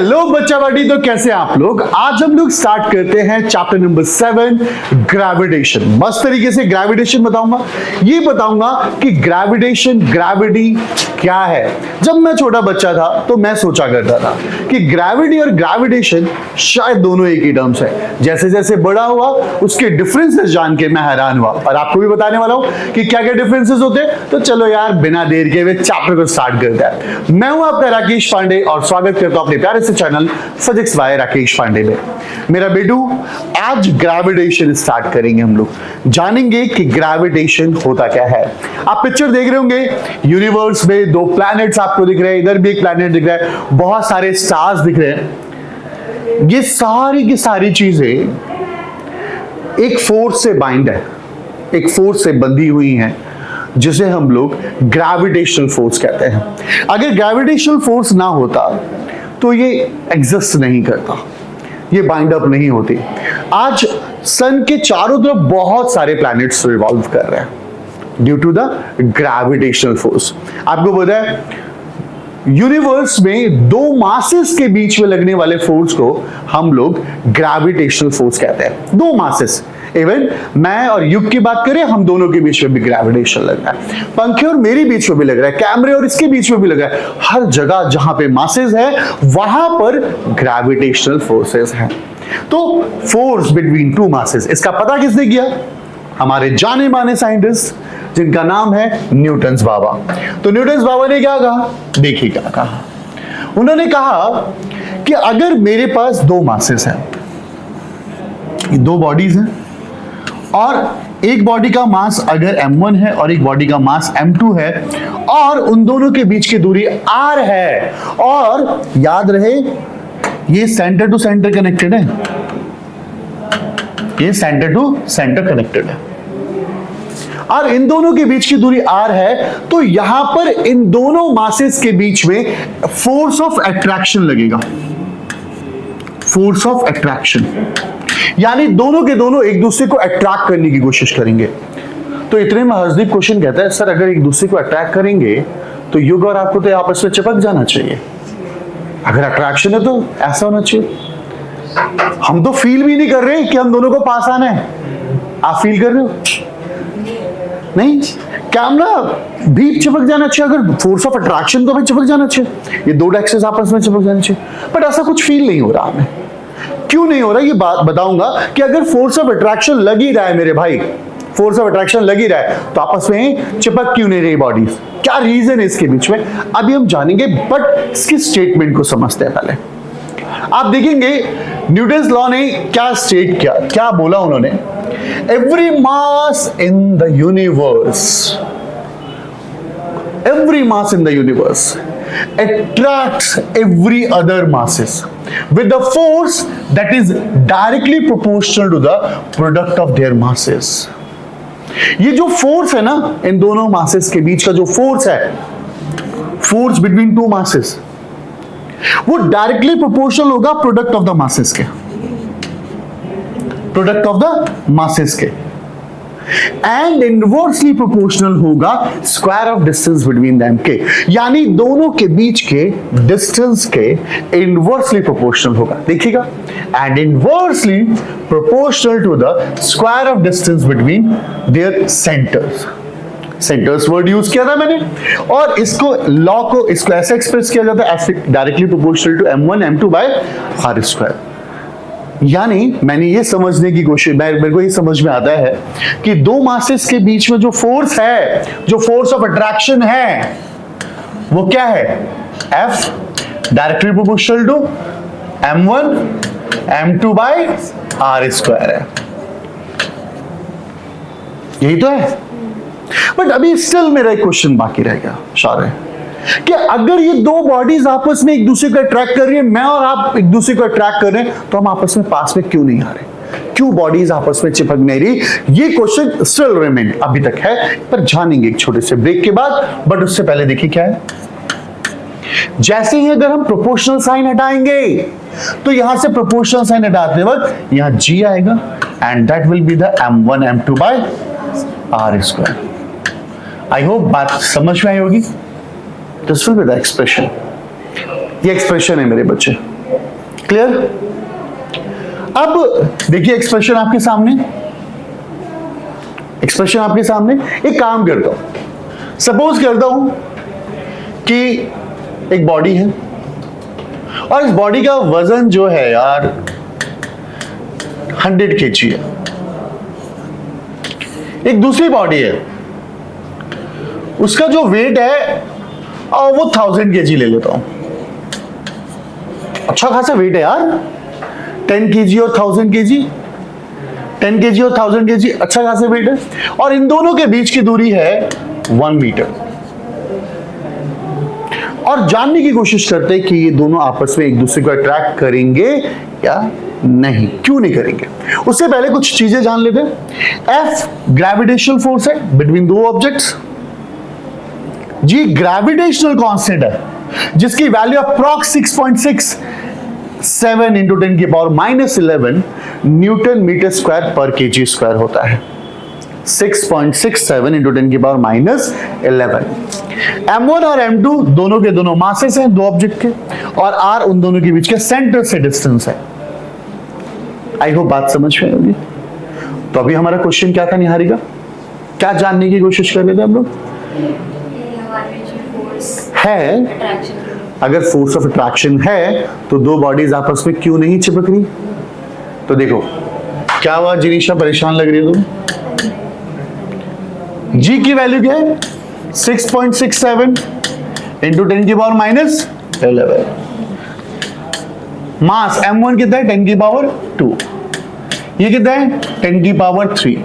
Hello बच्चा party, तो कैसे आप लोग। आज हम लोग स्टार्ट करते हैं चैप्टर नंबर 7 ग्रेविटेशन। मस्त तरीके से ग्रेविटेशन बताऊंगा। ये बताऊंगा कि ग्रेविटी क्या है। जब मैं छोटा बच्चा था तो मैं सोचा करता था कि ग्रेविटी और ग्रेविटेशन शायद दोनों एक ही टर्म्स है। जैसे जैसे बड़ा हुआ उसके डिफरेंसेस जान के मैं हैरान हुआ और आपको भी बताने वाला हूं कि क्या क्या डिफरेंसेस होते हैं। तो चलो यार बिना देर के हुए चैप्टर को स्टार्ट करते हैं। मैं हूं आपका राकेश पांडे और स्वागत करता हूं अपने प्यारे से channel physics by Rakesh Pandey में। मेरा बेटू, आज ग्रेविटेशन स्टार्ट करेंगे। हम लोग जानेंगे कि ग्रेविटेशन होता क्या है। आप पिक्चर देख रहे होंगे, यूनिवर्स में दो प्लैनेट्स आपको दिख रहे हैं, इधर भी एक प्लैनेट दिख रहा है, बहुत सारे स्टार्स दिख रहे हैं। ये सारी की सारी चीजें एक फोर्स से बाइंड है, एक फोर्स से बंधी हुई हैं, जिसे हम लोग ग्रेविटेशनल फोर्स कहते हैं। अगर ग्रेविटेशनल फोर्स ना होता तो ये एग्जिस्ट नहीं करता, ये बाइंड अप नहीं होती। आज सन के चारों तरफ बहुत सारे प्लैनेट्स रिवॉल्व कर रहे हैं due to the gravitational force. आपको पता है यूनिवर्स में दो मासेस के बीच में लगने वाले फोर्स को हम लोग ग्रेविटेशनल फोर्स कहते हैं। दो मासेस, इवन मैं और युग की बात करें, हम दोनों के बीच में भी ग्रेविटेशन लग रहा है। पंखे और मेरे बीच में भी लग रहा है, कैमरे और इसके बीच में भी लग रहा है। हर जगह जहां पे मासेस है वहां पर ग्रेविटेशनल फोर्सेस हैं। तो फोर्स बिटवीन टू मासेस, इसका पता किसने किया? हमारे जाने माने साइंटिस्ट जिनका नाम है न्यूटन्स बाबा। तो न्यूटन्स बाबा ने क्या कहा, देखिए क्या कहा। उन्होंने कहा कि अगर मेरे पास दो मासेस हैं, दो बॉडीज हैं, और एक बॉडी का मास अगर m1 है और एक बॉडी का मास m2 है, और उन दोनों के बीच की दूरी r है, और याद रहे ये सेंटर टू सेंटर कनेक्टेड है, ये सेंटर टू सेंटर कनेक्टेड है, और इन दोनों के बीच की दूरी r है, तो यहां पर इन दोनों मासेस के बीच में फोर्स ऑफ अट्रैक्शन लगेगा। फोर्स ऑफ अट्रैक्शन यानी दोनों के दोनों एक दूसरे को अट्रैक्ट करने की कोशिश करेंगे। तो इतने में हर्षदीप क्वेश्चन कहता है, सर अगर एक दूसरे को अट्रैक्ट करेंगे तो युग और आपको तो आपस में चिपक जाना चाहिए। अगर अट्रैक्शन है तो ऐसा होना चाहिए। हम तो फील भी नहीं कर रहे कि हम दोनों को पास आना है। आप फील कर रहे हो? नहीं, कैमरा भी चिपक जाना चाहिए। अगर फोर्स ऑफ अट्रैक्शन तो हमें चिपक जाना चाहिए, ये दो एक्सिस आपस में चिपक जाना चाहिए। बट ऐसा कुछ फील नहीं हो रहा हमें। क्यों नहीं हो रहा, ये बात बताऊंगा कि अगर फोर्स ऑफ अट्रैक्शन लग ही रहा है मेरे भाई, फोर्स ऑफ अट्रैक्शन लग ही रहा है, तो आपस में चिपक क्यों नहीं रही बॉडीज? क्या रीजन है इसके बीच में, अभी हम जानेंगे। बट इसकी स्टेटमेंट को समझते हैं पहले। आप देखेंगे न्यूटन्स लॉ ने क्या स्टेट किया, क्या बोला उन्होंने, every mass in the universe, every mass in the universe attracts every other masses with the force that is directly proportional to the product of their masses। ये जो फोर्स है ना इन दोनों मासेस के बीच का जो फोर्स है, फोर्स बिटवीन टू मासेस, वो डायरेक्टली प्रोपोर्शनल होगा प्रोडक्ट ऑफ द मासेस के, प्रोडक्ट ऑफ द मासेस के, एंड इनवर्सली प्रोपोर्शनल होगा square of distance between them के, यानी दोनों के बीच के डिस्टेंस के इनवर्सली प्रोपोर्शनल होगा। देखिएगा, and inversely proportional to the square of distance between their centres. Centres word use किया था मैंने, और इसको लॉ को इसको ऐसे एक्सप्रेस किया जाता है, directly proportional to m1 m2 by r square. यानी मैंने ये समझने की कोशिश, मेरे को ये समझ में आता है कि दो मासेस के बीच में जो फोर्स है, जो फोर्स ऑफ अट्रैक्शन है, वो क्या है? F directly proportional to m1 m2 by r square है। यही तो है। बट अभी स्टिल मेरा एक क्वेश्चन बाकी रह गया सारे, कि अगर ये दो बॉडीज आपस में एक दूसरे को अट्रैक्ट कर रही है, मैं और आप एक दूसरे को अट्रैक्ट कर रहे हैं, तो हम आपस में पास में क्यों नहीं आ रहे? क्यों बॉडीज आपस में चिपक नहीं रही? ये क्वेश्चन स्टिल रिमेन अभी तक है, पर जानेंगे एक छोटे से ब्रेक के बाद। बट उससे पहले देखिए क्या है। जैसे ही अगर हम प्रोपोर्शनल साइन हटाएंगे, तो यहां से प्रोपोर्शनल साइन हटाते वक्त यहां g आएगा, and that will be the m1 m2 by r square. I hope बात समझ में आई होगी। This will be the expression. ये एक्सप्रेशन है मेरे बच्चे। क्लियर? अब देखिए एक्सप्रेशन आपके सामने, एक्सप्रेशन आपके सामने। एक काम करता हूं, सपोज करता हूं कि एक बॉडी है और इस बॉडी का वजन जो है यार 100 kg है। एक दूसरी बॉडी है, उसका जो वेट है और वो 1000 kg ले लेता हूं। अच्छा खासा वेट है यार, 10 kg और 1000 kg, 10 kg और 1000 kg, अच्छा खासा वेट है। और इन दोनों के बीच की दूरी है 1 मीटर। और जानने की कोशिश करते हैं कि ये दोनों आपस में एक दूसरे को अट्रैक्ट करेंगे या नहीं, क्यों नहीं करेंगे। उससे पहले कुछ चीजें जान लेते हैं। F ग्रेविटेशनल फोर्स है बिटवीन दो ऑब्जेक्ट्स। जी ग्रेविटेशनल कांस्टेंट है जिसकी वैल्यू अप्रॉक्स 6.67 इंटू 10 की पावर -11 न्यूटन मीटर स्क्वायर पर केजी स्क्वायर होता है। 6.67 इंटू 10 की पावर -11। M1 और M2 दोनों के दोनों मासेस हैं दो ऑब्जेक्ट के, और R उन दोनों के बीच के सेंटर से डिस्टेंस है। आई होप बात समझ में होगी। तो अभी हमारा क्वेश्चन क्या था निहारिका, क्या जानने की कोशिश कर रहे थे हम लोग? है अगर फोर्स ऑफ अट्रैक्शन है तो दो बॉडीज आपस में क्यों नहीं चिपक रही? तो देखो क्या हुआ जिनीशा, परेशान लग रही है तुम? जी की वैल्यू क्या है? 6.67 इंटू 10 की पावर -11। मास m1 कितना है? 10 की पावर 2। ये कितना है? 10 की पावर 3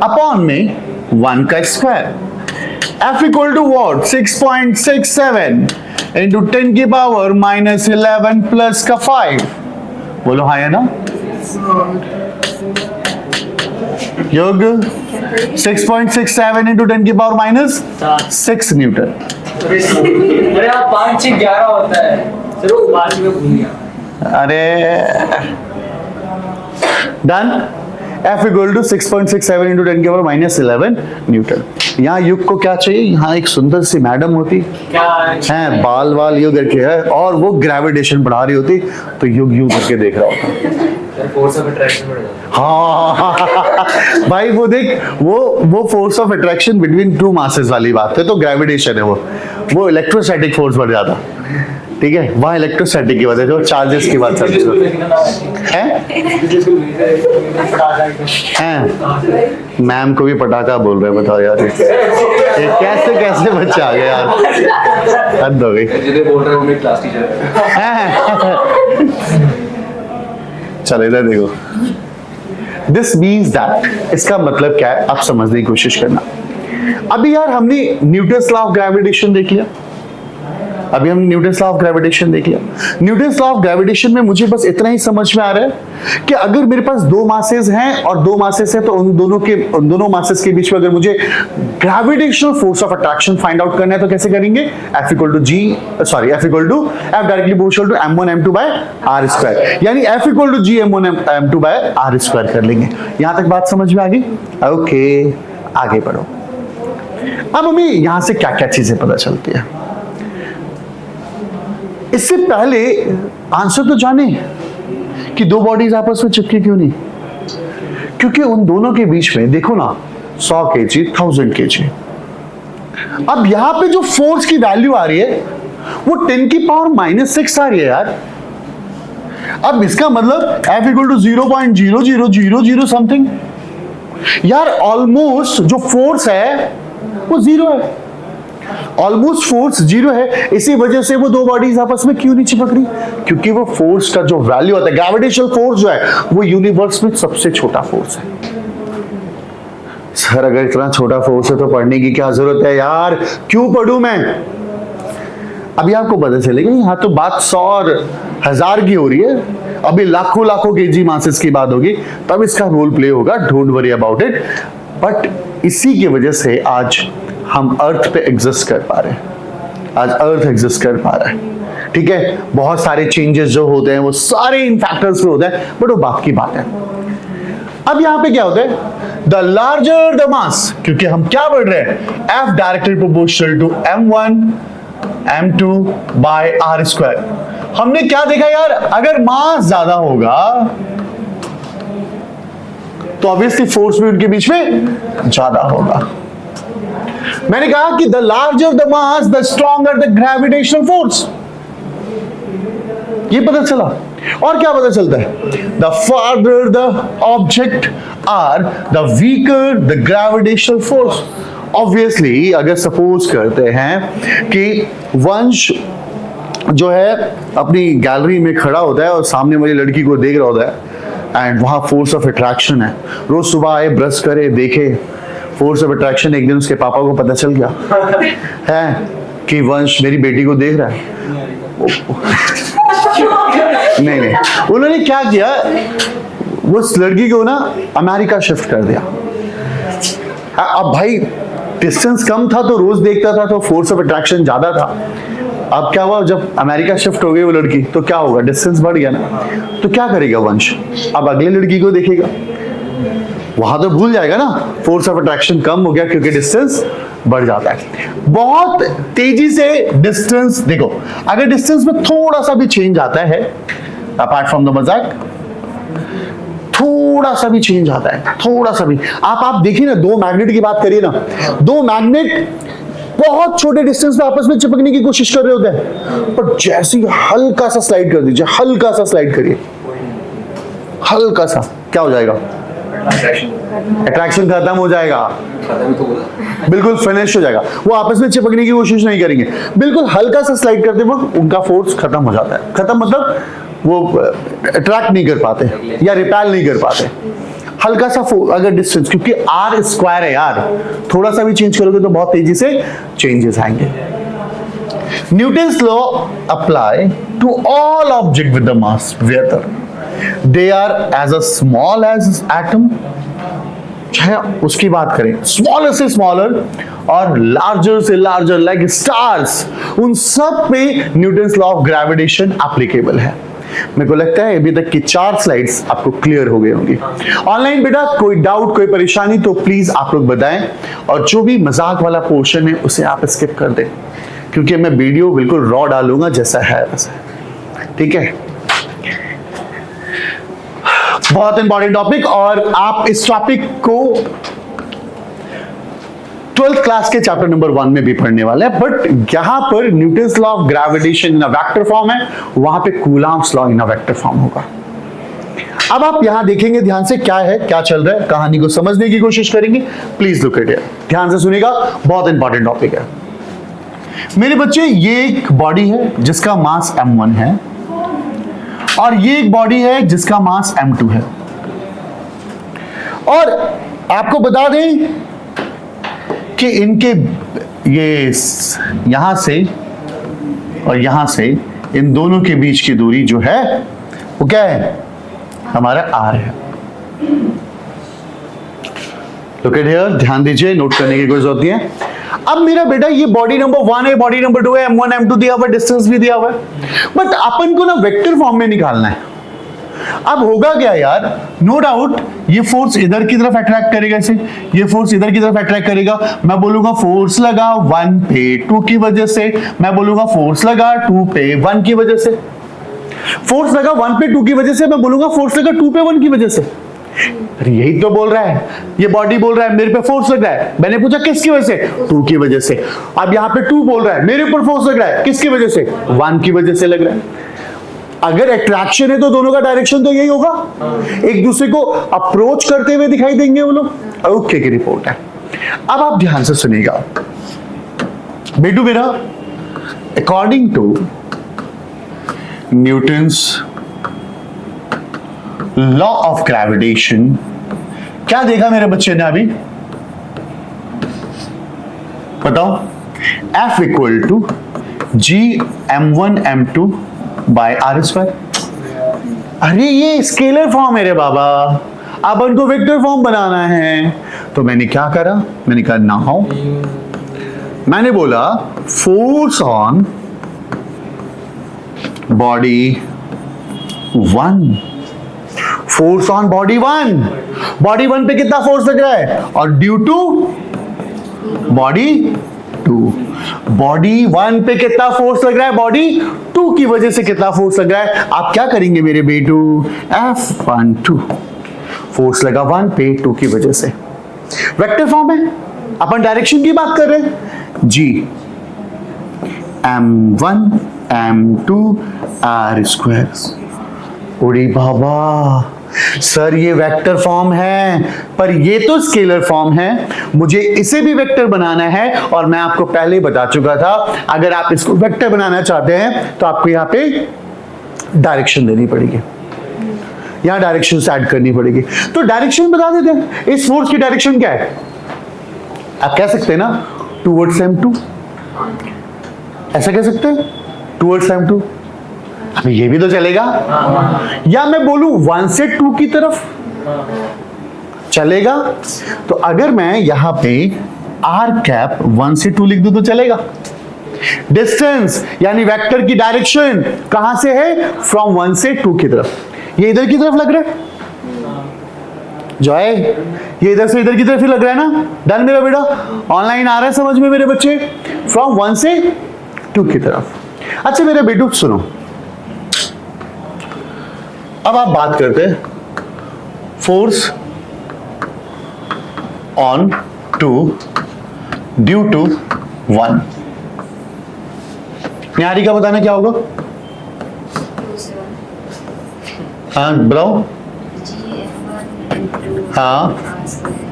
अपॉन में 1 का square. F equal to what? 6.67 into 10 की पावर -11 प्लस का 5। बोलो हाँ है ना? योग 6.67 इंटू 10 की पावर -6 न्यूटन। अरे आप 5 6 11 होता है, सिर्फ बाद में भूल गया। अरे done. F equal to 6.67 into 10 की पावर -11 न्यूटन। यहाँ युग को क्या चाहिए? यहाँ एक सुंदर सी मैडम होती है, बाल वाल यूं करके है, और वो ग्रेविटेशन पढ़ा रही होती, तो युग यूं करके देख रहा होता। फोर्स ऑफ अट्रैक्शन बढ़ जाता। हाँ भाई वो देख, वो force of attraction between two masses वाली बात है, तो ग्रेविटेशन है वो इलेक्ट्रोस्टैटिक फोर्स बढ़ जाता। ठीक है, वहाँ इलेक्ट्रोस्टैटिक की वजह से चार्जेस की बात चल रही है। मैम को भी पटाखा बोल रहे हैं, बताओ यार ये कैसे कैसे बच्चे आ गए यार, हद हो गई। बोल रहे हो मेरी क्लास टीचर है। चलो इधर देखो, दिस मीन्स दैट, इसका मतलब क्या है आप समझने की कोशिश करना। अभी यार हमने न्यूटन्स लॉ ऑफ ग्रेविटेशन देख लिया, अभी हम न्यूटन्स लॉ ऑफ ग्रेविटेशन देख लिया। न्यूटन्स लॉ ऑफ ग्रेविटेशन में मुझे बस इतना ही समझ में आ रहा है कि अगर मेरे पास दो मासेस हैं और दो मासेस हैं, तो उन दोनों मासेस के बीच में अगर मुझे gravitational force of attraction find out करना है तो कैसे करेंगे? F equal directly proportional to m1 m2 by r square, यानी F equal to g m1 m2 by r square कर लेंगे। यहां तक बात समझ में आ गई? ओके, आगे बढ़ो। अब हमें यहां से क्या क्या चीजें पता चलती है, इससे पहले आंसर तो जाने कि दो बॉडीज आपस में चिपके क्यों नहीं। क्योंकि उन दोनों के बीच में देखो ना 100 kg 1000 kg। अब यहां पे जो फोर्स की वैल्यू आ रही है वो 10 की पावर -6 आ रही है यार। अब इसका मतलब F इक्वल टू 0.0000 समथिंग। यार ऑलमोस्ट जो फोर्स है वो जीरो है, ऑलमोस्ट फोर्स जीरो है। इसी वजह से वो दो बॉडीज आपस में क्यों नहीं चिपक रही? क्योंकि वो फोर्स का जो वैल्यू होता है, ग्रेविटेशनल फोर्स जो है, वो यूनिवर्स में सबसे छोटा फोर्स है। सर अगर इतना छोटा फोर्स है तो पढ़ने की क्या जरूरत है यार, क्यों पढ़ूं मैं? अभी आपको पता चलेगा यहाँ तो बात 100 और 1000 की हो रही है, अभी लाखों लाखों केजी मासेस की बात होगी, तब इसका रोल प्ले होगा। Don't worry about it. But इसी की वजह से आज हम अर्थ पे एग्जिस्ट कर पा रहे हैं, आज अर्थ एग्जिस्ट कर पा रहा है। ठीक है, बहुत सारे चेंजेस जो होते हैं वो सारे इन फैक्टर्स पे होते हैं, बट वो बात की बात है। अब यहां पे क्या होता है? द लार्जर द मास, क्योंकि हम क्या बढ़ रहे हैं? F directly proportional to m1 m2 by r square. हमने क्या देखा यार, अगर मास ज्यादा होगा तो ऑब्वियसली फोर्स भी उनके बीच में ज्यादा होगा। मैंने कहा कि the larger the mass the stronger the gravitational force, ये पता चला। और क्या पता चलता है, the farther the object are the weaker the gravitational force. Obviously अगर सपोज करते हैं कि वंश जो है अपनी गैलरी में खड़ा होता है और सामने वाली लड़की को देख रहा होता है एंड वहां फोर्स ऑफ अट्रैक्शन है, रोज सुबह आए ब्रश करे देखे फोर्स ऑफ अट्रैक्शन, एक दिन उसके पापा को पता चल गया है कि वंश मेरी बेटी को देख रहा है। नहीं, उन्होंने क्या किया, वो उस लड़की को ना अमेरिका शिफ्ट कर दिया। अब भाई डिस्टेंस कम था तो रोज देखता था तो फोर्स ऑफ अट्रैक्शन ज्यादा था। अब क्या हुआ, जब अमेरिका शिफ्ट हो गई वो लड़की तो क्या होगा, डिस्टेंस बढ़ गया ना, तो क्या करेगा वंश, अब अगले लड़की को देखेगा, वहां तो भूल जाएगा ना, फोर्स ऑफ अट्रैक्शन कम हो गया क्योंकि डिस्टेंस बढ़ जाता है। बहुत तेजी से डिस्टेंस, देखो अगर डिस्टेंस में थोड़ा सा भी चेंज आता है, अपार्ट फ्रॉम द मजाक, थोड़ा सा भी चेंज आता है, थोड़ा सा भी, आप देखिए ना, दो मैग्नेट की बात करिए ना, दो मैग्नेट बहुत छोटे डिस्टेंस पे आपस में चिपकने की कोशिश कर रहे होते हैं, पर जैसे ही हल्का सा स्लाइड कर दीजिए, हल्का सा स्लाइड करिए, हल्का सा, क्या हो जाएगा, अट्रैक्शन खत्म हो जाएगा, बिल्कुल फिनिश हो जाएगा। वो आपस में चिपकने की कोशिश नहीं करेंगे, बिल्कुल हल्का सा स्लाइड करते वक्त उनका फोर्स खत्म हो जाता है। खत्म मतलब वो अट्रैक्ट नहीं कर पाते या रिपेल नहीं कर पाते। हल्का सा अगर डिस्टेंस, क्योंकि आर स्क्वायर है यार, थोड़ा सा भी चेंज करोगे तो बहुत तेजी से चेंजेस आएंगे। Newton's law apply to all object with the mass whether they are as a small as atom, चाहे उसकी बात करें स्मॉलर से स्मॉलर और लार्जर से लार्जर लाइक स्टार्स, उन सब पे Newton's law of gravitation applicable है। मेरे को लगता है अभी तक की 4 स्लाइड्स आपको क्लियर हो गई होंगी। ऑनलाइन बेटा कोई डाउट कोई परेशानी तो प्लीज आप लोग बताएं, और जो भी मजाक वाला पोर्शन है उसे आप स्किप कर दें, क्योंकि मैं वीडियो बिल्कुल रॉ डालूंगा जैसा है वैसा, ठीक है। बहुत इंपॉर्टेंट टॉपिक, और आप इस टॉपिक को 12th क्लास के चैप्टर नंबर 1 में भी पढ़ने वाले हैं, बट यहां पर Newton's law of gravitation in a vector form है, वहां पे Coulomb's law in a vector form होगा। अब आप यहां देखेंगे ध्यान से क्या है, क्या चल रहा है, कहानी को समझने की कोशिश करेंगे। प्लीज लुक एट इट, ध्यान से सुनिएगा, बहुत इंपॉर्टेंट टॉपिक है मेरे बच्चे। ये एक बॉडी है जिसका मास m1 है, और ये एक बॉडी है जिसका मास m2 है, और आपको बता दें कि इनके ये यहां से और यहां से इन दोनों के बीच की दूरी जो है वो क्या है, हमारा r है। लुक एट हियर, ध्यान दीजिए, नोट करने की कोई जरूरत नहीं है। अब मेरा बेटा ये बॉडी नंबर 1 है, बॉडी नंबर 2 है, m1 m2 दिया हुआ, डिस्टेंस भी दिया हुआ है, बट अपन को ना वेक्टर फॉर्म में निकालना है। अब होगा क्या यार, नो डाउट ये फोर्स इधर की तरफ अट्रैक्ट करेगा, इसे ये फोर्स इधर की तरफ अट्रैक्ट करेगा। मैं बोलूंगा फोर्स लगा 1 पे 2 की वजह से, मैं बोलूंगा फोर्स लगा 2 पे 1 की वजह से, फोर्स लगा 1 पे 2 की वजह से, मैं बोलूंगा फोर्स लगा 2 पे 1 की वजह से। अरे यही तो बोल रहा है, ये बॉडी बोल रहा है मेरे पे फोर्स लग रहा है, मैंने पूछा किसकी वजह से, 2 की वजह से। अब यहाँ पे 2 बोल रहा है मेरे ऊपर फोर्स लग रहा है, किसकी वजह से, 1 की वजह से लग रहा है। अगर अट्रैक्शन है तो दोनों का डायरेक्शन तो यही होगा, एक दूसरे को अप्रोच करते हुए दिखाई देंगे वो लोग। ओके की रिपोर्ट है। अब आप ध्यान से सुनिएगा बेटू मेरा, according to Newton's law of gravitation, क्या देखा मेरे बच्चे ने अभी बताओ, F equal to G m1 m2 by r square. अरे ये स्केलर फॉर्म है रे बाबा, अब उनको वेक्टर फॉर्म बनाना है, तो मैंने क्या करा, मैंने कहा ना हो, मैंने बोला force on body 1, force on body 1, body 1 पे कितना फोर्स लग रहा है, और ड्यू टू बॉडी 2। बॉडी 1 पे कितना फोर्स लग रहा है, बॉडी 2 की वजह से कितना फोर्स लग रहा है, आप क्या करेंगे मेरे बेटू, F12 फोर्स लगा 1 पे 2 की वजह से। वेक्टर फॉर्म है, अपन डायरेक्शन की बात कर रहे हैं जी, M1 M2 R स्क्वायर। उड़ी बाबा सर ये वेक्टर फॉर्म है, पर ये तो स्केलर फॉर्म है, मुझे इसे भी वेक्टर बनाना है। और मैं आपको पहले ही बता चुका था, अगर आप इसको वेक्टर बनाना चाहते हैं तो आपको यहाँ पे डायरेक्शन देनी पड़ेगी, यहाँ डायरेक्शन ऐड करनी पड़ेगी। तो डायरेक्शन बता देते हैं, इस फोर्स की डायरेक्शन क्या है, आप कह सकते हैं ना टूवर्ड्स M2, ऐसा कह सकते हैं टूवर्ड्स M2। अभी ये भी तो चलेगा, या मैं बोलूं 1 से 2 की तरफ चलेगा। तो अगर मैं यहां पे R कैप 1 से 2 लिख दूं तो चलेगा। डिस्टेंस यानी वेक्टर की डायरेक्शन कहां से है, फ्रॉम 1 से 2 की तरफ। ये इधर की तरफ लग रहा है जॉय, ये इधर से इधर की तरफ ही लग रहा है ना। डन मेरा बेटा, ऑनलाइन आ रहा है समझ में मेरे बच्चे, फ्रॉम 1 से 2 की तरफ। अच्छा मेरे बेटू सुनो, अब आप बात करते हैं फोर्स ऑन 2 ड्यू टू 1। न्यारी का बताना क्या होगा, हाँ बताओ, हाँ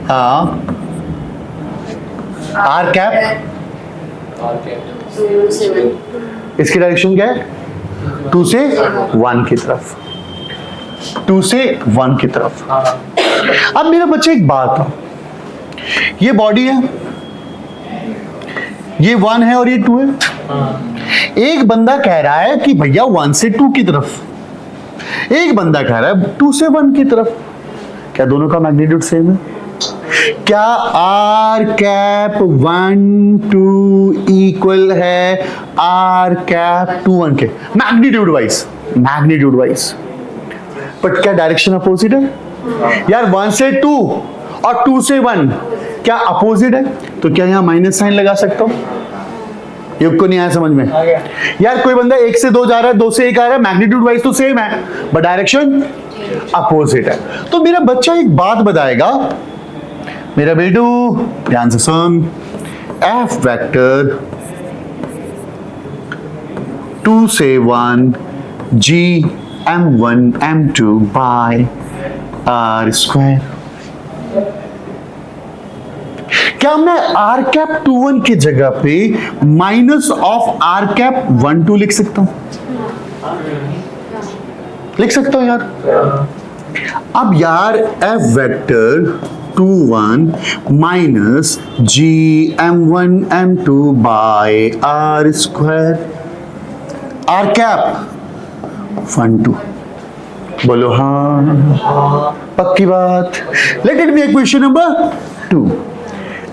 हाँ आर कैप, इसकी डायरेक्शन क्या है, 2 से 1 की तरफ, 2 से 1 की तरफ। अब मेरे बच्चे एक बात है, ये बॉडी है, ये 1 है और ये 2 है। एक बंदा कह रहा है कि भैया 1 से 2 की तरफ, एक बंदा कह रहा है 2 से 1 की तरफ। क्या दोनों का मैग्नीट्यूड सेम है? क्या आर कैप 1 2 इक्वल है आर कैप 2 1 के magnitude wise, magnitude wise, but क्या डायरेक्शन अपोजिट है यार? 1 से 2 और 2 से 1 क्या अपोजिट है? तो क्या यहां माइनस साइन लगा सकता हूं? युग को नहीं आया समझ में यार? कोई बंदा 1 से 2 जा रहा है, 2 से 1 आ रहा है, मैग्नीट्यूड वाइज तो सेम है बट डायरेक्शन अपोजिट है। तो मेरा बच्चा एक बात बताएगा, मेरा बेटू ध्यान से सुन, एफ वेक्टर 2 से 1 जी M1 M2 by R square. क्या मैं R कैप 2 1 की जगह पे माइनस ऑफ R कैप 1 2 लिख सकता हूं? लिख सकता हूं यार। अब यार F vector 2 1 minus G M1 M2 by R square, R cap 1 2, बोलो हाँ पक्की बात। Let it be equation number 2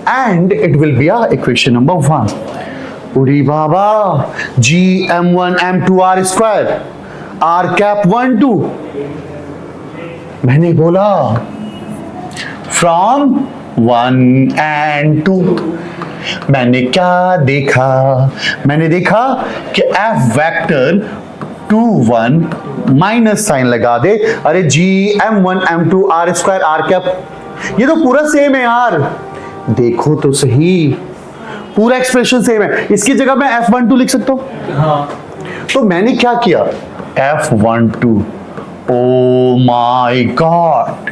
and it will be a equation number 1। उड़ी बाबा G M1 M2 R square, R cap 1 2, मैंने बोला फ्रॉम 1 एंड 2। मैंने क्या देखा? मैंने देखा कि F वेक्टर 2 1 माइनस साइन लगा दे, अरे जी M1 M2 R square R cap, ये तो पूरा सेम है यार, देखो तो सही पूरा एक्सप्रेशन सेम है। इसकी जगह मैं F12 लिख सकता हूं। हाँ। तो मैंने क्या किया, F12, ओ माय गॉड,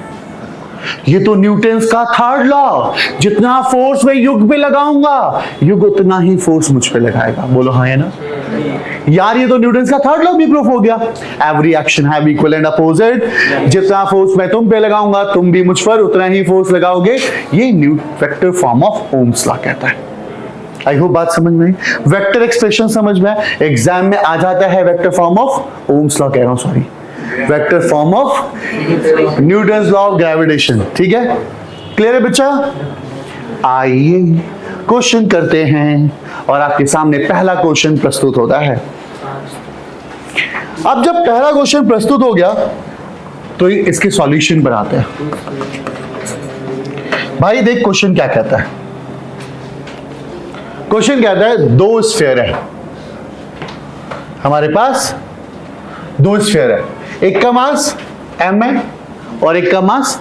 ये तो न्यूटन्स का थर्ड लॉ, जितना फोर्स मैं युग पे लगाऊंगा युग उतना ही फोर्स मुझ पे लगाएगा। बोलो हाँ है ना यार, ये तो न्यूटन्स का थर्ड लॉ भी प्रूफ हो गया। Every action have equal and opposite, जितना फोर्स मैं तुम पे लगाऊंगा तुम भी मुझ पर उतना ही फोर्स लगाओगे। ये vector form of Ohm's law कहता है। आई होप बात समझ में आई। वेक्टर एक्सप्रेशन समझ में आया, एग्जाम में आ जाता है vector form of Ohm's law कह रहा हूं, sorry vector form of Newton's law of gravitation. ठीक है, क्लियर है बच्चा? आइए क्वेश्चन करते हैं और आपके सामने पहला क्वेश्चन प्रस्तुत होता है। अब जब पहला क्वेश्चन प्रस्तुत हो गया तो इसके सॉल्यूशन बनाते हैं। भाई देख क्वेश्चन क्या कहता है, क्वेश्चन कहता है दो स्फीयर है हमारे पास, दो स्फीयर है, एक का मास m है और एक का मास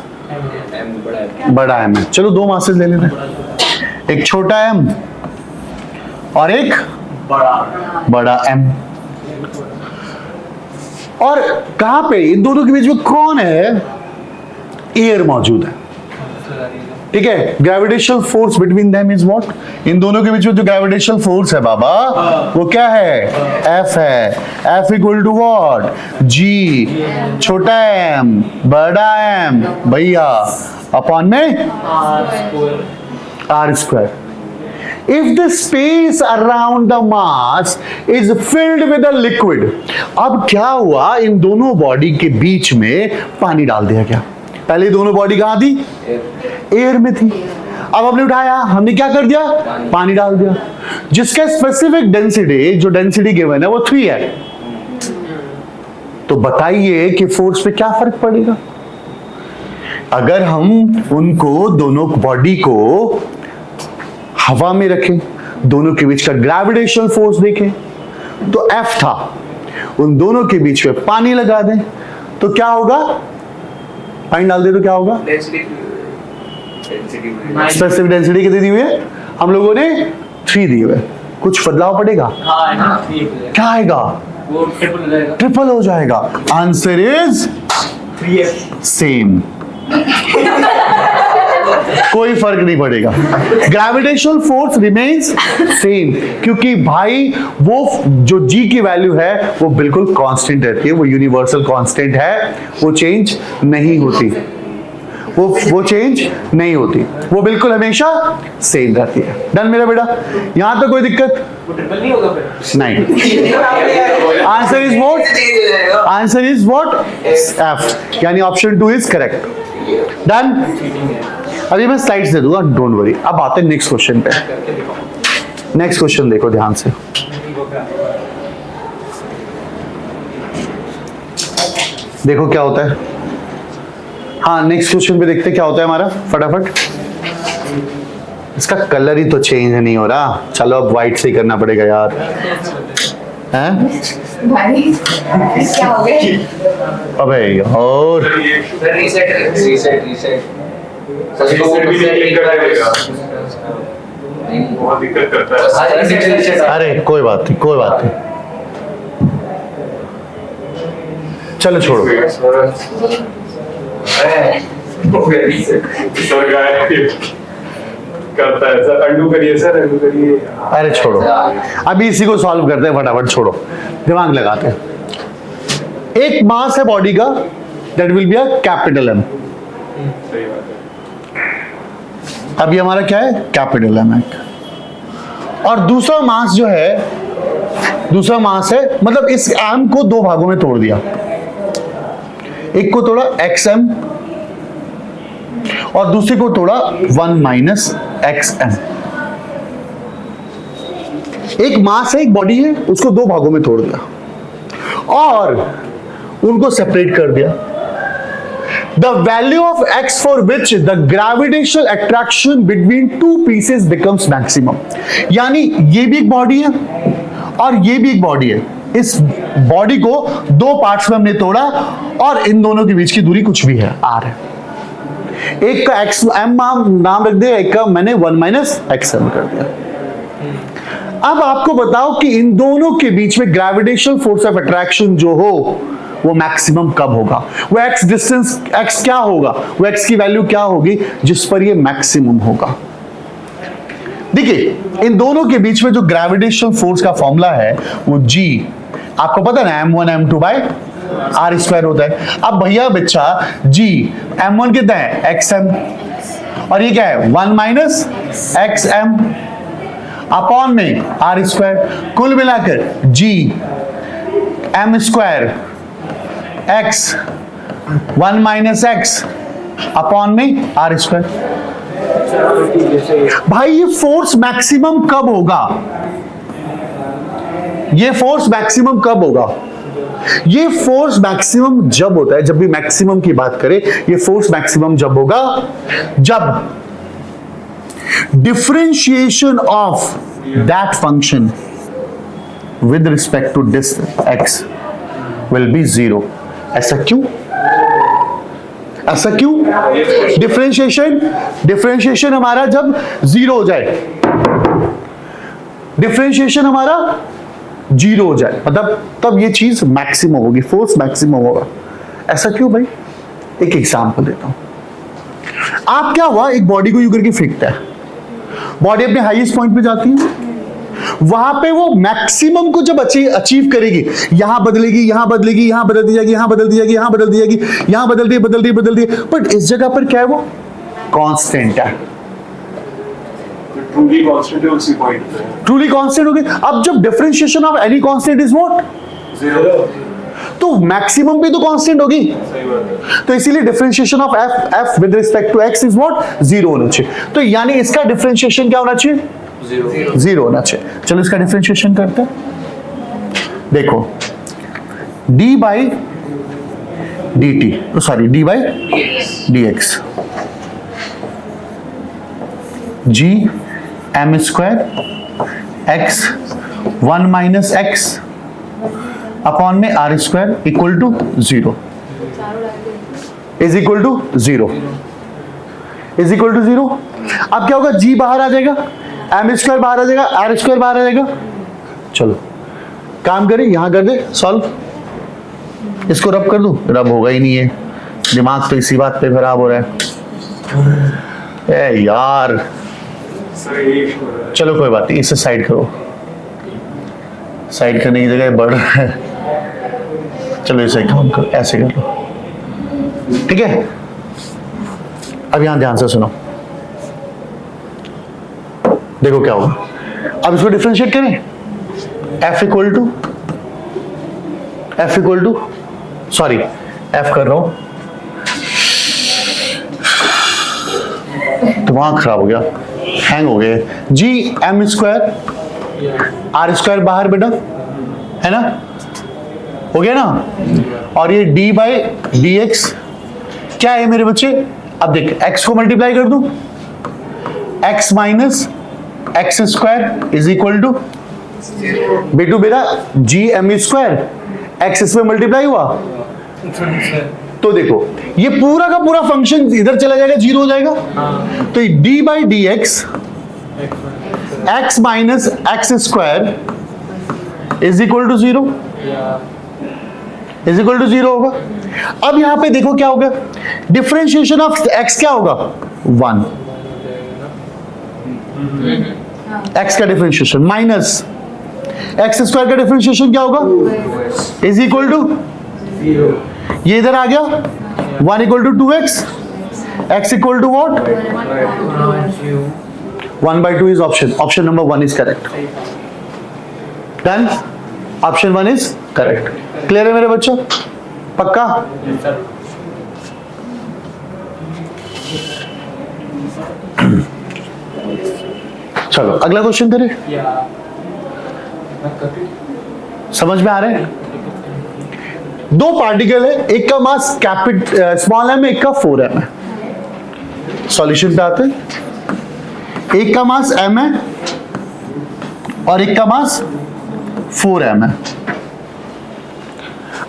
बड़ा m है। चलो दो मासेस ले लेते हैं, एक छोटा m और एक बड़ा m। और कहां पे इन दोनों के बीच में कौन है? एयर मौजूद है, ठीक है। Gravitational force between them is what? इन दोनों के बीच में जो ग्रेविटेशनल फोर्स है बाबा वो क्या है? F है। F equal to what? G, छोटा m बड़ा m भैया अपॉन में r square. If the space around the mass is filled with a liquid, अब क्या हुआ? इन दोनों बॉडी के बीच में पानी डाल दिया गया। पहले दोनों बॉडी कहां थी? एयर में थी। अब हमने उठाया, हमने क्या कर दिया? पानी डाल दिया, जिसका स्पेसिफिक डेंसिटी, जो डेंसिटी गिवन है वो 3 है। तो बताइए कि फोर्स पे क्या फर्क पड़ेगा अगर हम उनको, दोनों बॉडी को हवा में रखें, दोनों के बीच का ग्रेविटेशनल फोर्स देखें तो F था, उन दोनों के बीच में पानी लगा दें तो क्या होगा? पानी डाल दे तो क्या होगा? स्पेसिफिक डेंसिटी कितनी दी हुई है? हम लोगों ने 3 दी हुई है। कुछ बदलाव पड़ेगा? क्या आएगा? वो ट्रिपल हो जाएगा। ट्रिपल हो जाएगा। Answer is 3x। सेम। कोई फर्क नहीं पड़ेगा, ग्रेविटेशनल फोर्स रिमेन्स सेम, क्योंकि भाई वो जो G की वैल्यू है वो बिल्कुल कांस्टेंट रहती है, वो यूनिवर्सल कांस्टेंट है, वो चेंज नहीं होती, वो चेंज नहीं होती, वो बिल्कुल हमेशा सेम रहती है। डन मेरा बेटा, यहां तक कोई दिक्कत? वो ट्रिपल नहीं होगा फिर? नहीं। Answer is what? Answer is what? F, यानी ऑप्शन 2 इज करेक्ट। डन। अभी मैं स्लाइड्स दे दूंगा, डोंट वरी। अब आते हैं नेक्स्ट क्वेश्चन पे। नेक्स्ट क्वेश्चन देखो ध्यान से, देखो क्या होता है। हाँ, नेक्स्ट क्वेश्चन पे देखते क्या होता है हमारा, फटाफट। इसका कलर ही तो चेंज नहीं हो रहा, चलो अब व्हाइट से ही करना पड़ेगा यार। हैं? भाई क्या हो गया? अबे और रीसेट बहुत दिक्कत करता है। अरे कोई बात नहीं, कोई बात नहीं, चलो छोड़ो। सर गाय करता है सर, अंडू करिए सर, अंडू करिए। अरे छोड़ो, अभी इसी को सॉल्व करते हैं फटाफट, छोड़ो, दिमाग लगाते हैं। एक मास है बॉडी का, that will be a capital M। सही बात है। अभी हमारा क्या है? कैपिटल M है। और दूसरा मास जो है, दूसरा मास है, मतलब इस M को दो भागों में तोड़ दिया, एक को तोड़ा XM और दूसरे को तोड़ा 1 - XM। एक मास है, एक बॉडी है, उसको दो भागों में तोड़ दिया और उनको सेपरेट कर दिया। The value of x for which the gravitational attraction between two pieces becomes maximum। यानी ये भी एक बॉडी है और ये भी एक बॉडी है। इस बॉडी को दो पार्ट्स में हमने तोड़ा और इन दोनों के बीच की दूरी कुछ भी है, r है। एक का XM नाम रख दिया, एक का मैंने 1 - XM कर दिया। अब आपको बताओ कि इन दोनों के बीच में ग्रेविटेशनल फोर्स ऑफ अट्रैक्शन जो हो वो मैक्सिमम कब होगा? वो x डिस्टेंस, x क्या होगा, वो x की वैल्यू क्या होगी जिस पर ये मैक्सिमम होगा? देखिए, इन दोनों के बीच में जो ग्रेविटेशनल फोर्स का फॉर्मूला है वो G, आपको पता है ना, m1 m2 by r square होता है। अब भैया बच्चा G, m1 कितना है? xm, और ये क्या है? 1 - XM अपॉन में r स्क्वायर, कुल मिलाकर G m square x 1 - x upon में r स्क्वायर। भाई ये फोर्स मैक्सिमम कब होगा? ये फोर्स मैक्सिमम कब होगा? ये फोर्स मैक्सिमम जब होता है, जब भी मैक्सिमम की बात करें, ये फोर्स मैक्सिमम जब होगा जब differentiation of that function with respect to distance x will be 0. ऐसा क्यों? ऐसा क्यों? डिफरेंशिएशन हमारा जब 0 हो जाए, डिफरेंशिएशन हमारा 0 हो जाए, मतलब तब ये चीज मैक्सिमम होगी, फोर्स मैक्सिमम होगा। ऐसा क्यों भाई? एक एग्जांपल देता हूं। आप क्या हुआ, एक बॉडी को यूं करके फेंकता है, बॉडी अपने हाईएस्ट पॉइंट पे जाती है, वहां पे वो मैक्सिमम को जब अचीव करेगी, यहां बदलेगी, यहां बदलेगी, यहां बदलती जाएगी, यहां बदलती जाएगी, यहां बदलती जाएगी, यहां बदलती है, बट इस जगह पर क्या है, वो कांस्टेंट है, ट्रूली कांस्टेंट है उसी पॉइंट पे, ट्रूली कांस्टेंट होगी। अब जब differentiation of any constant is what, 0, तो मैक्सिमम भी तो कांस्टेंट होगी, सही बात है। तो इसीलिए differentiation of F with respect to x is what, 0 होना चाहिए। तो यानी इसका डिफरेंशिएशन क्या होना चाहिए, 0 होना चाहिए। चलो इसका डिफरेंशिएशन करते हैं। देखो d by D T, sorry d by D X, G M square X 1 minus X upon में R square equal to 0 is equal to 0 is equal to 0। अब क्या होगा, जी बाहर आ जाएगा, एम स्क्वायर बाहर आ जाएगा, आर स्क्वायर बाहर आ जाएगा। चलो काम करें, यहां कर दे सॉल्व, इसको रब कर दूं, रब होगा ही नहीं है, दिमाग तो इसी बात पे खराब हो रहा है। ए यार सर ये इशू हो रहा है। चलो कोई बात नहीं, इसे साइड करो, साइड करने की जगह बढ़ रहा है। चलो इसे काम करो, ऐसे कर लो, ठीक है। अब यहां ध्यान से सुनो, देखो क्या होगा। अब इसको डिफरेंशिएट करें, f equal to sorry f कर रहा हूं, दिमाग खराब हो गया, हैंग हो गए। G M square R square बाहर बेटा, है ना, हो गया ना, और ये d बाई डी एक्स क्या है मेरे बच्चे। अब देख x को मल्टीप्लाई कर दूं, x minus x square is equal to बेटू बेटा जी एम स्क्वायर, एक्स इसमें मल्टीप्लाई हुआ, तो देखो ये पूरा का पूरा फंक्शन इधर चला जाएगा, 0 हो जाएगा। तो d by D x x minus x square is equal to 0 is equal to 0 होगा। अब यहां पे देखो क्या होगा, डिफरेंशिएशन ऑफ x क्या होगा, 1, x का डिफरेंशिएशन माइनस एक्स स्क्वायर का डिफरेंशिएशन क्या होगा, इज इक्वल टू, ये इधर आ गया 1 equal to 2x, x equal to what, 1/2 is option number 1 is correct. Done, option 1 is correct. Clear है मेरे बच्चों, पक्का। चलो अगला क्वेश्चन करें, समझ में आ रहे हैं। दो पार्टिकल है, एक का मास स्मॉल एम है, एक का 4m है। सॉल्यूशन पे आते हैं, एक का मास m है और एक का मास 4m है,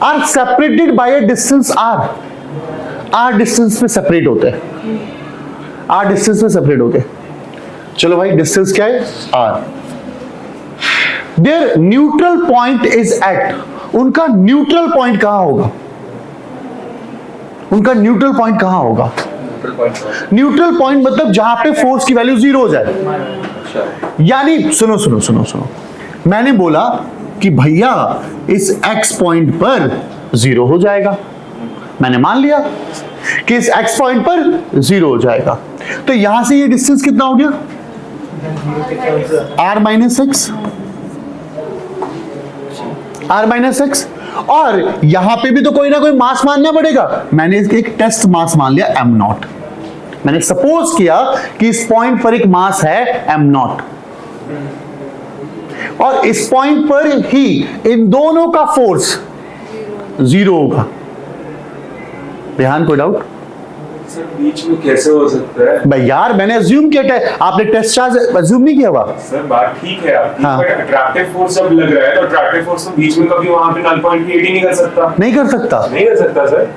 are separated by a distance r distance पे सेपरेट होते हैं, r डिस्टेंस पे सेपरेट होते हैं। चलो भाई डिस्टेंस क्या है, r। There neutral point is at, उनका न्यूट्रल पॉइंट कहां होगा, उनका न्यूट्रल पॉइंट कहां होगा। न्यूट्रल पॉइंट मतलब जहां पे फोर्स की वैल्यू 0 हो जाए। यानी सुनो सुनो सुनो सुनो, मैंने बोला कि भैया इस x पॉइंट पर 0 हो जाएगा, मैंने मान लिया कि इस x पॉइंट पर 0 हो जाएगा। तो यहां से ये डिस्टेंस कितना हो गया, r minus x, r minus x. और यहां पे भी तो कोई ना कोई मास मानना पड़ेगा, मैंने एक टेस्ट मास मान लिया m0। मैंने सपोज किया कि इस पॉइंट पर एक मास है m0 और इस पॉइंट पर ही इन दोनों का फोर्स 0 होगा। ध्यान, कोई डाउट, सर बीच में कैसे हो सकता है? भाई यार मैंने अज्यूम किया, आपने टेस्ट चार्ज अज्यूम नहीं किया हुआ। सर बात ठीक है आपकी, हाँ। बट अट्रैक्टिव फोर्स जब लग रहा है तो अट्रैक्टिव फोर्स तो बीच में कभी वहां पे नल पॉइंट क्रिएट ही नहीं कर सकता। नहीं कर सकता। नहीं कर सकता सर।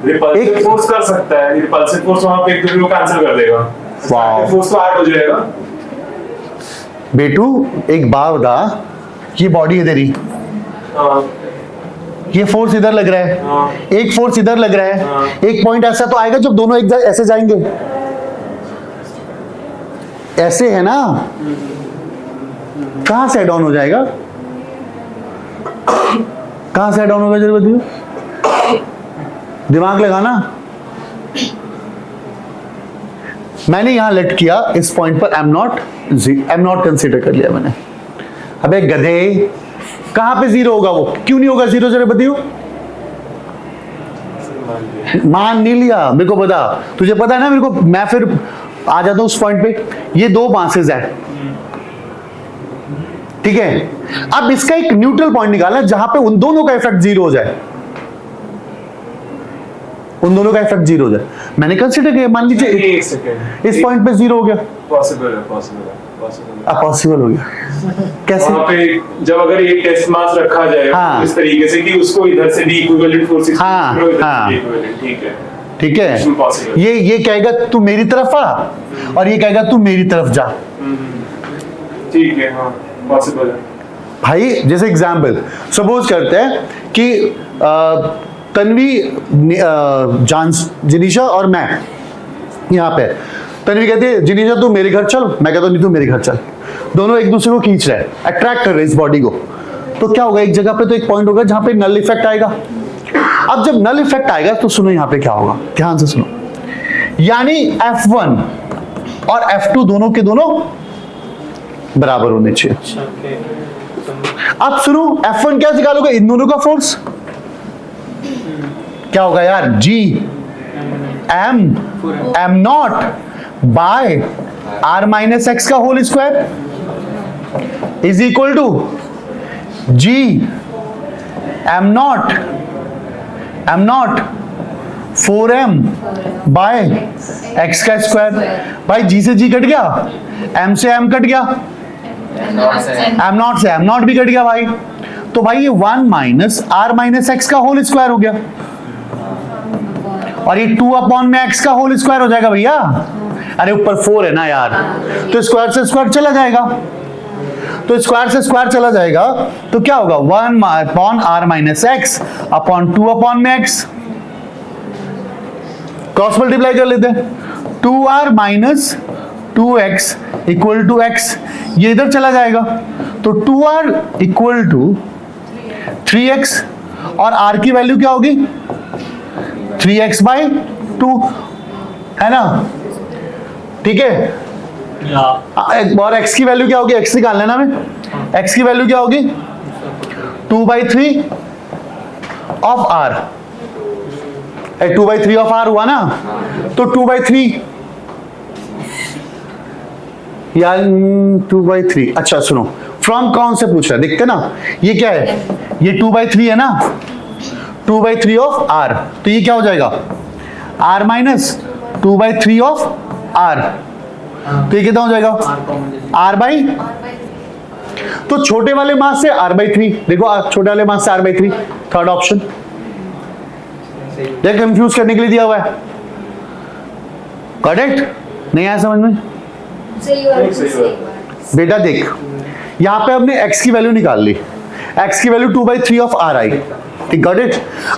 रिपल्सिव फोर्स कर सकता है, रिपल्सिव फोर्स वहां पे एक दूसरे को कैंसिल कर देगा। वाह। फोर्स तो ऐड हो जाएगा। बेटू एक बात बता, ये बॉडी है तेरी, हाँ ये फोर्स इधर लग रहा है, हाँ। एक फोर्स इधर लग रहा है, हाँ। एक पॉइंट ऐसा तो आएगा जब दोनों ऐसे जाएंगे, ऐसे है ना, कहां से डाउन हो जाएगा, कहां से डाउन होगा जरा बताइए, दिमाग लगाना। मैंने यहां लेट किया इस पॉइंट पर एम नॉट कंसीडर कर लिया मैंने। अबे गधे, कहां पे जीरो होगा, वो क्यों नहीं होगा जीरो, जरा बताइयो। मान नहीं लिया, मेरे को पता, तुझे पता है ना मेरे को, मैं फिर आ जाता हूं उस पॉइंट पे। ये दो मासेस है, ठीक है। अब इसका एक न्यूट्रल पॉइंट निकालना है जहां पे उन दोनों का इफेक्ट जीरो हो जाए, उन दोनों का इफेक्ट जीरो हो जाए। मैंने कंसीडर किया, मान लीजिए एक सेकंड, इस पॉइंट पे जीरो हो गया। पॉसिबल है, पॉसिबल है, पॉसिबल है। अब पॉसिबल हो गया कैसे? वहाँ पे जब अगर एक टेस्ट मास रखा जाए हाँ। इस तरीके से कि उसको इधर से भी इक्विवेलेंट फोर्सेस, हाँ, हाँ। ठीक है, ठीक है, इसमें possible। ये कहेगा तू मेरी तरफ आ, और ये कहेगा तू मेरी तरफ जा। ठीक है, हाँ पॉसिबल है। भाई जैसे एग्जाम्पल सपोज करते हैं कि तन्वी, जिनीशा और मैं यहाँ पे, तन्वी कहती है जिनीशा तू मेरे घर चल, मैं कहता हूँ नहीं तू मेरे घर चल। दोनों एक दूसरे को खींच रहे हैं, अट्रैक्ट कर रहे हैं इस बॉडी को। तो क्या होगा, एक जगह पे तो एक पॉइंट होगा जहां पे नल इफेक्ट आएगा। अब जब नल इफेक्ट आएगा तो सुनो यहाँ पे क्या होगा, ध्यान से सुनो। यानी F1 और F2 दोनों के दोनों बराबर होने चाहिए। अब सुनो, F1 क्या निकालोगे, इन दोनों का फोर्स क्या होगा यार, G M not by R minus X का whole square is equal to G M not 4M by X का स्क्वायर। भाई G से G कट गया, M से M कट गया, M नॉट भी कट गया भाई। तो भाई ये 1 माइनस R माइनस एक्स का होल स्क्वायर हो गया, और ये 2 अपॉन में x का होल स्क्वायर हो जाएगा भैया। अरे ऊपर 4 है ना यार, तो स्क्वायर से स्क्वायर चला जाएगा, तो स्क्वायर से स्क्वायर चला जाएगा तो क्या होगा, 1 upon R minus X upon 2 upon में x, क्रॉस मल्टीप्लाई कर लेते हैं। 2R minus 2x equal to x, ये इधर चला जाएगा, तो 2R इक्वल टू 3x, और R की वैल्यू क्या होगी, 3x बाई 2, है ना, ठीक है। और x की वैल्यू क्या होगी, x निकाल लेना में, x की वैल्यू क्या होगी 2/3 ऑफ R, 2/3 ऑफ R हुआ ना, तो 2/3 या 2/3। अच्छा सुनो, फ्रॉम कौन से पूछ रहा है, देखते ना, ये क्या है, ये 2/3 है ना, 2/3 ऑफ R, तो ये क्या हो जाएगा R माइनस 2/3 ऑफ R, तो ये कितना हो जाएगा R बाई, तो छोटे वाले मास से R/3, देखो छोटे वाले मास से R/3, थर्ड ऑप्शन। देख कंफ्यूज करने के लिए दिया हुआ है, करेक्ट नहीं आया समझ में, बेटा देख यहां पे हमने x की वैल्यू निकाल ली, x की वैल्यू 2/3 ऑफ R आई, ठीक, गॉट इट।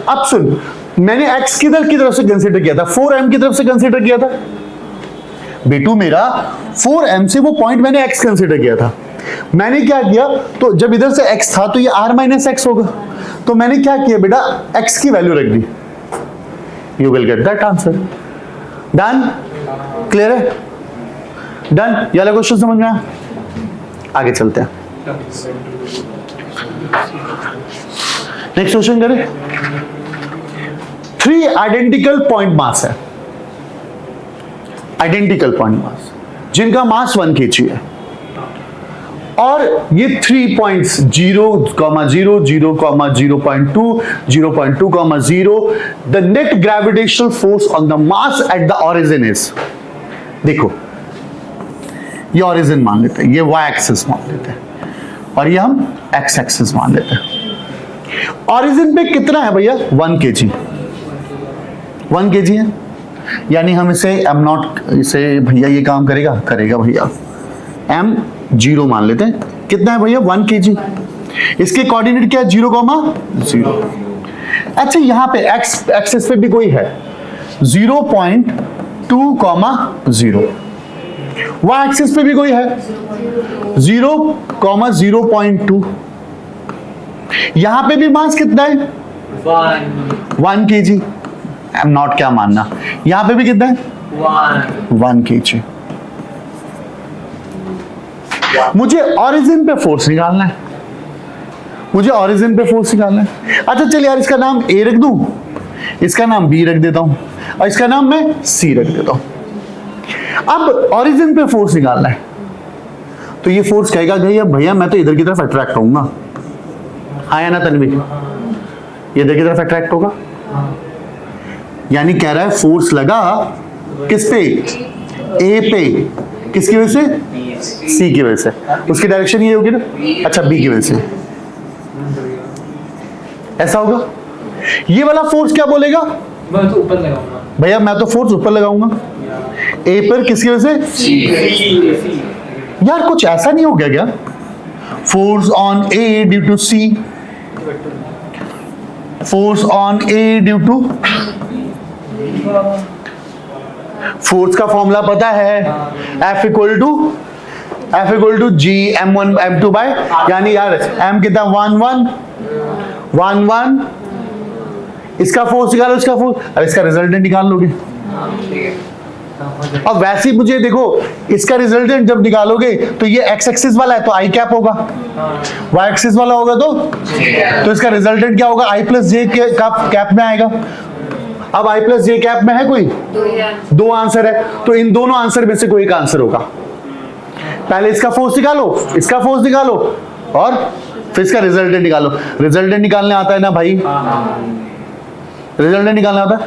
अब सुन, मैंने x किधर की तरफ से कंसीडर किया था, 4M की तरफ से कंसीडर किया था बेटू, मेरा 4M से वो पॉइंट मैंने x कंसीडर किया था। मैंने क्या किया, तो जब इधर से x था तो ये R माइनस एक्स होगा, तो मैंने क्या किया बेटा, x की वैल्यू रख दी, you will get that answer. Done, clear है, डन, ये वाला क्वेश्चन समझ में आया, आगे चलते हैं, नेक्स्ट क्वेश्चन करें। 3 आइडेंटिकल पॉइंट मास है, आइडेंटिकल पॉइंट मास जिनका मास 1 kg है, और ये 3 points 0, 0, 0, 0.2, 0.2, the net gravitational force on the mass at the origin is, देखो ये ऑरिजिन मान लेते हैं, ये वाई एक्सिस मान लेते हैं और ये हम एक्स एक्सिस मान लेते हैं। ऑरिजिन पे कितना है भैया? 1 kg, 1 kg है, यानी हम इसे m नॉट, इसे भैया ये काम करेगा भैया, m 0 मान लेते हैं। कितना है भैया? 1 kg। इसके कोऑर्डिनेट क्या है? 0,0। अच्छा यहाँ पे x एक्सिस पे भी कोई है 0.2, y एक्सिस पे भी कोई है 0,0.2। यहां पे भी मास कितना है? 1 kg। एम नॉट क्या मानना, यहां पे भी कितना है? 1 kg। मुझे ऑरिजिन पे फोर्स निकालना है, अच्छा चलिए यार, इसका नाम ए रख दूं, इसका नाम बी रख देता हूं और इसका नाम मैं सी रख देता हूं। अब ऑरिजिन पे फोर्स निकालना है, तो ये फोर्स कहेगा भैया मैं तो इधर की तरफ अट्रैक्ट होऊंगा, हाँ या ना तन्वी? ये इधर की तरफ अट्रैक्ट होगा, यानी कह रहा है फोर्स लगा किस पे? ए पे। किसकी वजह से? सी की वजह से। उसकी डायरेक्शन ये होगी ना, अच्छा बी की वजह से, ऐसा होगा। ये वाला फोर्स क्या बोलेगा? मैं तो ऊपर लगाऊंगा भैया, मैं तो फोर्स ऊपर लगाऊंगा ए पर, किसकी वजह से? यार कुछ ऐसा नहीं हो गया क्या? Force on A due to C, force on A due to, force का फॉर्मूला पता है, F equal to G m1 m2 by, यानी यार m कितना? 1 इसका फोर्स निकालो, इसका फोर्स, अब इसका रिजल्टेंट निकाल लोगे। अब वैसे ही मुझे देखो, इसका रिजल्टेंट जब निकालोगे तो ये x एक्सिस वाला है तो i कैप होगा, y एक्सिस वाला होगा तो इसका रिजल्टेंट क्या होगा? i प्लस जे कैप में आएगा। अब i प्लस जे कैप में है कोई? 2 आंसर है, तो इन दोनों आंसर में से कोई एक आंसर होगा। पहले इसका फोर्स निकालो, इसका फोर्स निकालो और फिर इसका रिजल्टेंट निकालो। रिजल्टेंट निकालने आता है ना भाई? रिजल्टेंट निकालना आता है।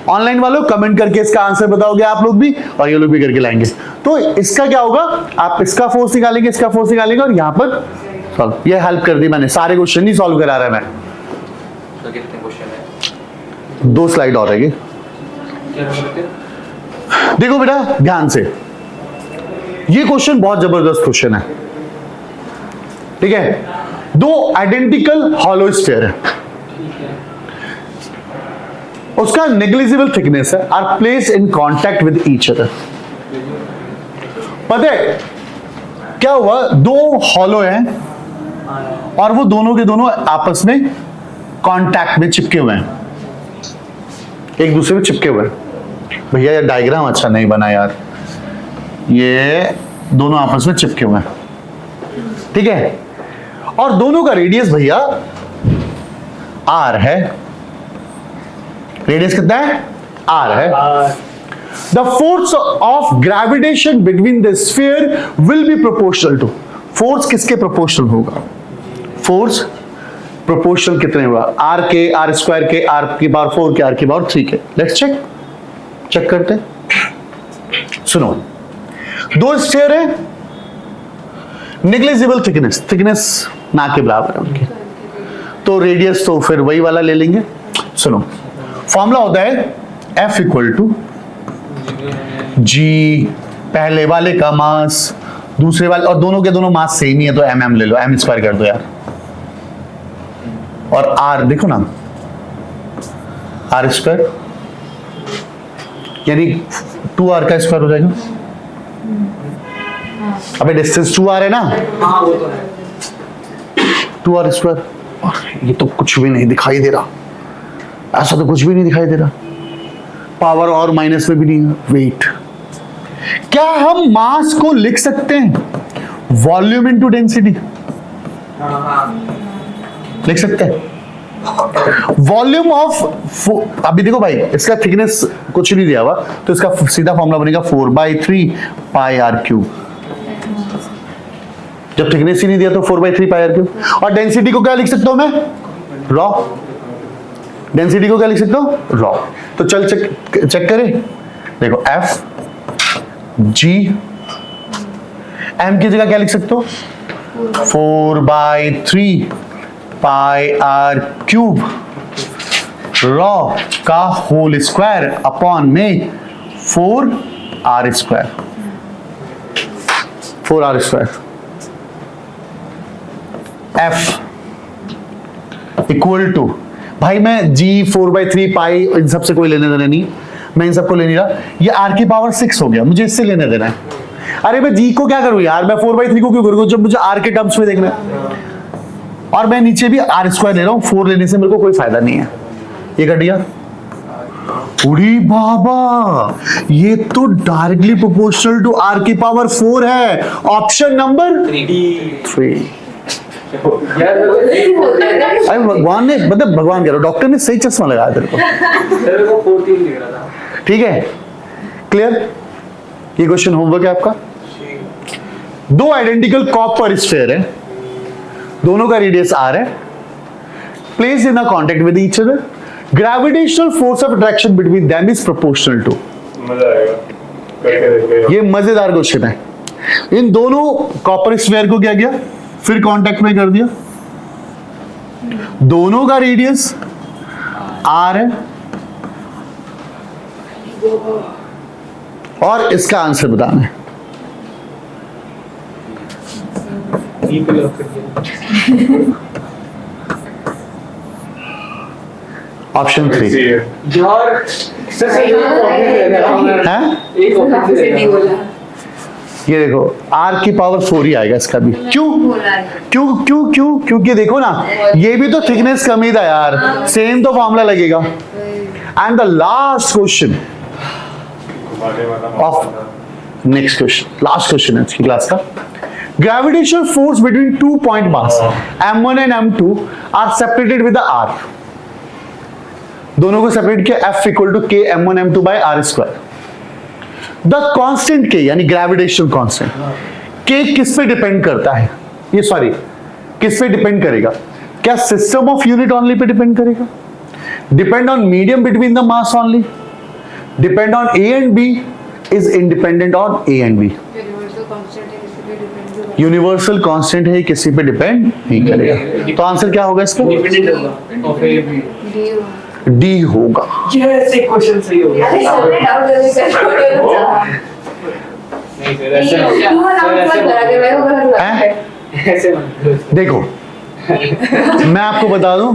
ऑनलाइन वालों कमेंट करके इसका आंसर बताओगे आप लोग भी, और ये लोग भी करके लाएंगे। तो इसका क्या होगा? आप इसका फोर्स निकालेंगे, इसका फोर्स निकालेंगे और यहां पर सॉल्व। ये हेल्प कर दी मैंने, सारे क्वेश्चन नहीं सॉल्व करा रहा मैं। तो कितने क्वेश्चन है? 2 स्लाइड और है। देखो बेटा ध्यान से, ये क्वेश्चन बहुत जबरदस्त क्वेश्चन है, ठीक है। 2 आइडेंटिकल हॉलो स्फीयर है, उसका नेग्लिजिबल थिकनेस है, are placed in contact with each other. पता है क्या हुआ? 2 हॉलो हैं और वो दोनों के दोनों आपस में कांटेक्ट में चिपके हुए हैं, एक दूसरे में चिपके हुए हैं। भैया ये डायग्राम अच्छा नहीं बना यार, ये दोनों आपस में चिपके हुए हैं, ठीक है। और दोनों का रेडियस भैया r है। रेडियस कितना है? r है। The force of gravitation between the sphere will be proportional to, force किसके प्रोपोर्शनल होगा? फोर्स प्रोपोर्शनल कितने हुआ? r के, r स्क्वायर के, r की पावर 4 के, r की पावर 3 के। लेट्स चेक करते हैं। सुनो, 2 स्फीयर है, नेग्लिजिबल थिकनेस ना के बराबर है उनकी, तो रेडियस तो फिर वही वाला ले लेंगे। सुनो, फॉर्मूला होता है F इक्वल टू G, पहले वाले का मास, दूसरे वाले, और दोनों के दोनों मास सेम ही है तो mm ले लो, m स्क्वायर कर दो यार। और r देखो ना, r स्क्वायर यानी 2r का स्क्वायर हो जाएगा। अबे डिस्टेंस 2r है ना, हाँ वो तो है। 2r square. ये तो कुछ भी नहीं दिखाई दे रहा, ऐसा तो कुछ भी नहीं दिखाई दे रहा, पावर और माइनस में भी नहीं है। वेट, क्या हम मास को लिख सकते हैं वॉल्यूम इनटू डेंसिटी? लिख सकते हैं। वॉल्यूम ऑफ, अभी देखो भाई इसका थिकनेस कुछ नहीं दिया हुआ, तो इसका सीधा फॉर्मूला बनेगा 4/3 पाई r क्यूब। जब थिकनेस ही नहीं दिया तो 4/3 पाई r क्यूब। और डेंसिटी को क्या लिख सकता हूं मैं? रॉ। डेंसिटी को क्या लिख सकता हूं? रॉ। तो चल चेक करें, देखो F G, M की जगह क्या लिख सकते हो? 4/3 पाई r क्यूब रॉ का होल स्क्वायर अपॉन में 4r square. 4r square. F equal to, भाई मैं G 4/3 पाई इन सबसे कोई लेने देना नहीं, मैं इन सबको ले नहीं रहा। ये r की पावर 6 हो गया, मुझे इससे लेने देना है। अरे मैं G को क्या करूं यार, मैं 4/3 को क्यों करूं जब मुझे r के टर्म्स में देखना है। और मैं नीचे भी r स्क्वायर ले रहा हूं, 4 लेने से मेरे को कोई फायदा नहीं है। ये कट गया। उड़ी बाबा, ये तो डायरेक्टली प्रोपोर्शनल टू r की पावर 4 है। Option number 3। अरे भगवान ने, मतलब भगवान कह रहा हूं, डॉक्टर ने सही चश्मा लगाया तेरे को। ठीक है, क्लियर। ये क्वेश्चन होमवर्क है आपका। दो आइडेंटिकल कॉपर स्फीयर है, दोनों का रेडियस r है, placed in a contact with each other, gravitational force of attraction between them is proportional to. मजा आएगा करके देखिए। ये मजेदार क्वेश्चन है। इन दोनों कॉपर स्फीयर को क्या किया, फिर कांटेक्ट में कर दिया, दोनों का रेडियस r है, और इसका आंसर बताना है। ऑप्शन 3 यार सर है। एक ऑप्शन से नहीं बोला। ये देखो r की पावर 4 ही आएगा इसका भी। क्यों क्यों क्यों क्यों? क्योंकि देखो ना, ये भी तो थिकनेस कम ही था यार, सेम तो फॉर्मूला लगेगा। And the last question of next question, last question है इसकी क्लास का। Gravitational force between 2 point mass m1 and m2 are separated with the r। दोनों को सेपरेट किया, F equal to K m1 m2 by r square. The constant K यानी gravitational constant K किस पे depend करता है? ये सॉरी, किस पे डिपेंड करेगा? क्या system of unit only pay depend करेगा? Depend on medium between the mass only? Depend on A and B? Is independent on A and B? Universal constant है, किसी पे डिपेंड नहीं करेगा। तो आंसर क्या होगा इसका? डिपेंडेंट होगा ऑफ ए बी। D होगा। यस, एक क्वेश्चन सही हो गया। अरे सबने डाउट जल्दी कर दो। नहीं सर, ऐसे हैं? ऐसे मत। देखो मैं आपको बता दूं,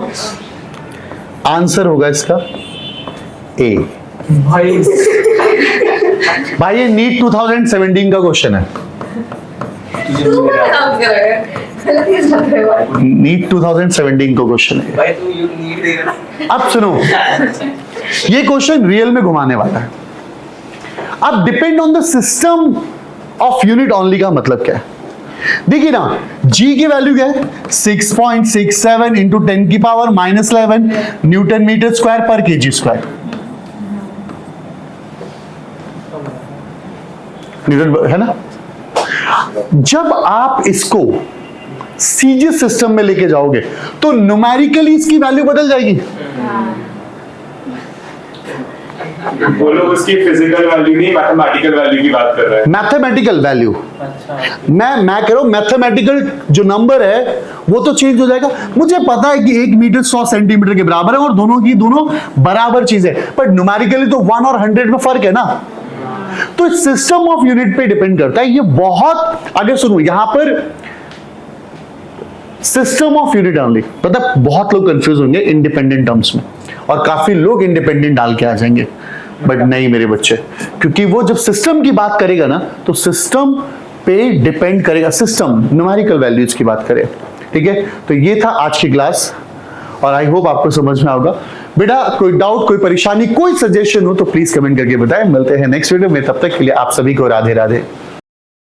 आंसर होगा इसका A। भाई भाई ये नीट 2017 का क्वेश्चन है। तू क्या डाउट कर रहा है? गलती से कर रहा है। नीट 2017 का क्वेश्चन है। भाई तू यू नीड देगा। अब सुनो, ये क्वेश्चन रियल में घुमाने वाला है। अब depend on the system of unit only का मतलब क्या है? देखिए ना, G की वैल्यू क्या है? 6.67 इंटू 10 की पावर -11 न्यूटन मीटर स्क्वायर पर केजी स्क्वायर। न्यूटन है ना। जब आप इसको सीजी सिस्टम में लेके जाओगे तो न्यूमेरिकली इसकी वैल्यू बदल जाएगी। वो लोग उसकी फिजिकल वैल्यू नहीं, मैथमेटिकल वैल्यू की बात कर रहे हैं। मैथमेटिकल वैल्यू, अच्छा मैं कह रहा हूं मैथमेटिकल जो नंबर है वो तो चेंज हो जाएगा। मुझे पता है कि 1 मीटर 100 सेंटीमीटर के बराबर है और दोनों बराबर चीज है, पर न्यूमेरिकली तो 1 और 100 में फर्क है ना। तो सिस्टम ऑफ यूनिट पे डिपेंड करता है। ये बहुत, अगर सुनो यहां पर सिस्टम ऑफ यूनिट ओनली, मतलब बहुत लोग कंफ्यूज होंगे इंडिपेंडेंट टर्म्स में, और काफी लोग इंडिपेंडेंट डाल के आ जाएंगे, बट नहीं मेरे बच्चे, क्योंकि वो जब सिस्टम की बात करेगा ना तो सिस्टम पे डिपेंड करेगा, सिस्टम न्यूमेरिकल वैल्यूज की बात करे। ठीक है, तो ये था आज की क्लास और आई होप आपको समझ में होगा। बेटा कोई डाउट, कोई परेशानी, कोई सजेशन हो तो प्लीज कमेंट करके बताएं। मिलते हैं नेक्स्ट वीडियो में, तब तक के लिए आप सभी को राधे राधे।